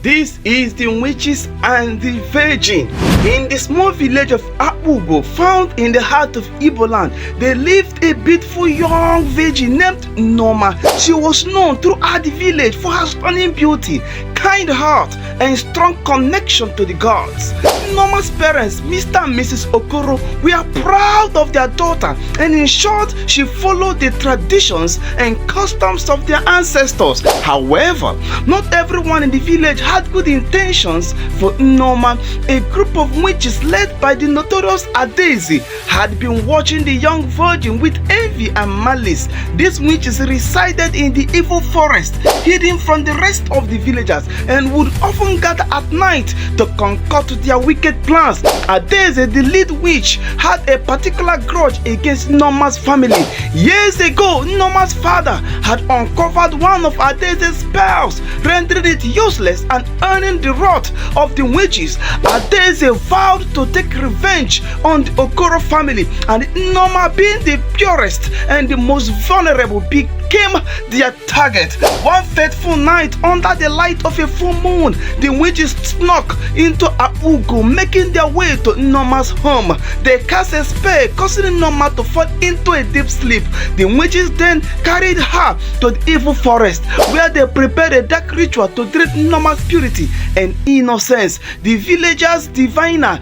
This is the witches and the virgin. In the small village of Apugo, found in the heart of Igbo land, there lived a beautiful young virgin named Nneoma. She was known throughout the village for her stunning beauty, kind heart, and strong connection to the gods. Nneoma's parents, Mr. and Mrs. Okoro, were proud of their daughter, and in short, she followed the traditions and customs of their ancestors. However, not everyone in the village had good intentions for Nneoma. A group of witches led by the notorious Adaeze had been watching the young virgin with envy and malice. These witches resided in the evil forest, hidden from the rest of the villagers, and would often gather at night to concoct their wicked plans. Adaeze, the lead witch, had a particular grudge against Nneoma's family. Years ago, Nneoma's father had uncovered one of Adaeze's spells, rendering it useless and earning the wrath of the witches. Adaeze vowed to take revenge on the Okoro family, and Nneoma, being the purest and the most vulnerable, became their target. One fateful night, under the light of a full moon, the witches snuck into Apugo, making their way to Nneoma's home. They cast a spell, causing Nneoma to fall into a deep sleep. The witches then carried her to the evil forest, where they prepared a dark ritual to treat Nneoma's purity and innocence. The villagers' diviner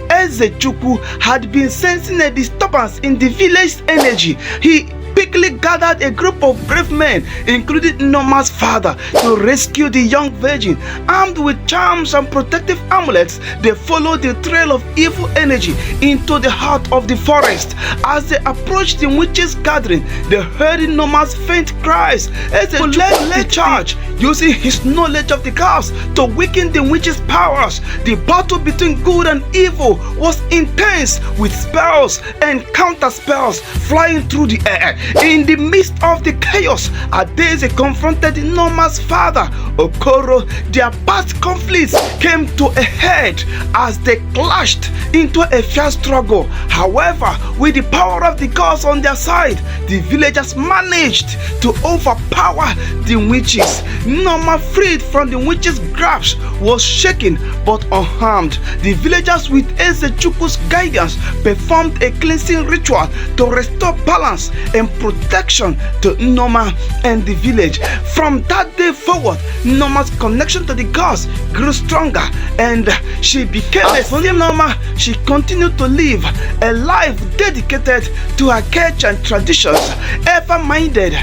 Adaeze had been sensing a disturbance in the village's energy. He quickly gathered a group of brave men, including Nneoma's father, to rescue the young virgin. Armed with charms and protective amulets, they followed the trail of evil energy into the heart of the forest. As they approached the witches' gathering, they heard Nneoma's faint cries. Adaeze led the charge, using his knowledge of the gods to weaken the witches' powers. The battle between good and evil was intense, with spells and counter spells flying through the air. In the midst of the chaos, Adaeze confronted Nneoma's father, Okoro. Their past conflicts came to a head as they clashed into a fierce struggle. However, with the power of the gods on their side, the villagers managed to overpower the witches. Nneoma, freed from the witches' grasp, was shaken but unharmed. The villagers, with Adaeze's guidance, performed a cleansing ritual to restore balance and protection to Nneoma and the village. From that day forward, Nneoma's connection to the gods grew stronger, and she became a Nneoma. She continued to live a life dedicated to her culture and traditions, ever minded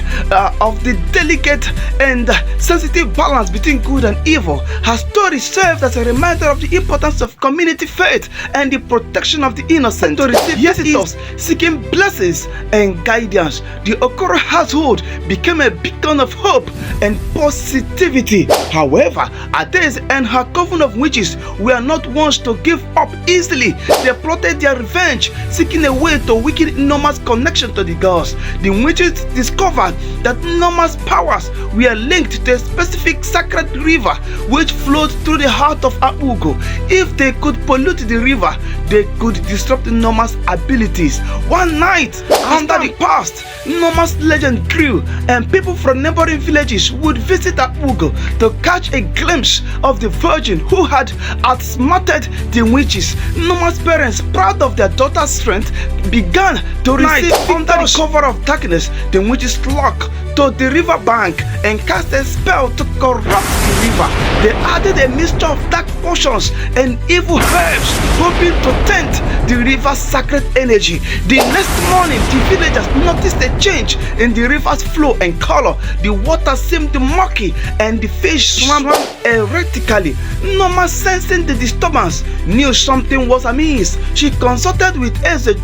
of the delicate and sensitive balance between good and evil. Her story served as a reminder of the importance of community faith and the protection of the innocent, to receive visitors seeking blessings and guidance. The Okoro household became a beacon of hope and positivity. However, Adaeze and her coven of witches were not ones to give up easily. They plotted their revenge, seeking a way to weaken Nneoma's connection to the gods. The witches discovered that Nneoma's powers were linked to a specific sacred river which flowed through the heart of Apugo. If they could pollute the river, they could disrupt Nneoma's abilities. One night, under the past, Nneoma's legend grew, and people from neighboring villages would visit Apugo to catch a glimpse of the virgin who had outsmarted the witches. Nneoma's parents, proud of their daughter's strength, began to receive under the cover of darkness. The witches flocked to the river bank and cast a spell to corrupt the river. They added a mixture of dark potions and evil herbs, hoping to taint the river's sacred energy. The next morning, the villagers noticed a change in the river's flow and color. The water seemed murky and the fish swam erratically. Nneoma, sensing the disturbance, knew something was amiss. She consulted with Adaeze,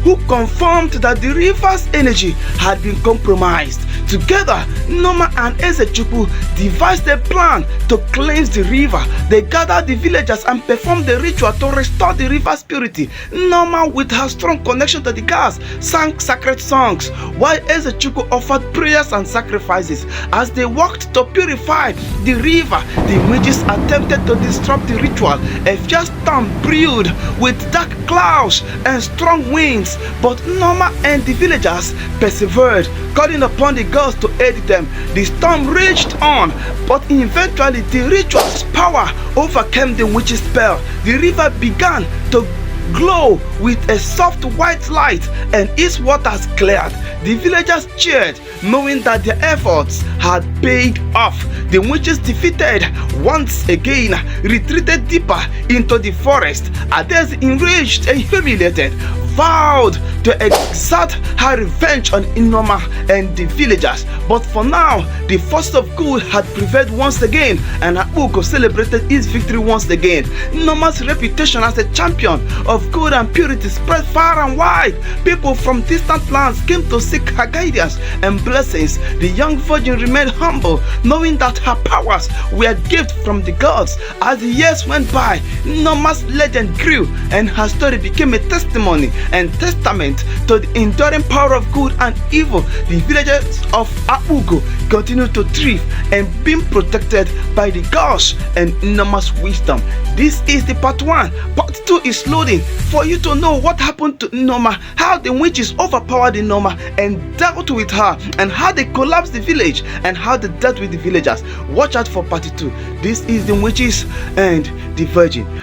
who confirmed that the river's energy had been compromised. Together, Nneoma and Adaeze devised a plan to cleanse the river. They gathered the villagers and performed the ritual to restore the river's purity. Nneoma, with her strong connection to the gods, sang sacred songs, while Adaeze offered prayers and sacrifices. As they worked to purify the river, the witches attempted to disrupt the ritual. A fierce storm brewed with dark clouds and strong winds, but Nneoma and the villagers persevered, calling upon the gods gods to aid them. The storm raged on, but eventually the ritual's power overcame the witch's spell. The river began to glow with a soft white light, and its waters cleared. The villagers cheered, knowing that their efforts had paid off. The witches, defeated once again, retreated deeper into the forest. Adaeze, enraged and humiliated, vowed to exert her revenge on Nneoma and the villagers. But for now, the force of good had prevailed once again, and Akpugo celebrated its victory once again. Nneoma's reputation as a champion of good and purity spread far and wide. People from distant lands came to seek her guidance and blessings. The young virgin remained humble, knowing that her powers were gifts from the gods. As the years went by, Nneoma's legend grew, and her story became a testimony and testament to the enduring power of good and evil. The villagers of Akpugo continued to thrive and being protected by the gods and Nneoma's wisdom. This is the part 1. Part 2 is loading for you to know what happened to Nneoma, how the witches overpowered Nneoma and dealt with her, and how they collapsed the village, and how they dealt with the villagers. Watch out for part 2. This is the witches and the virgin.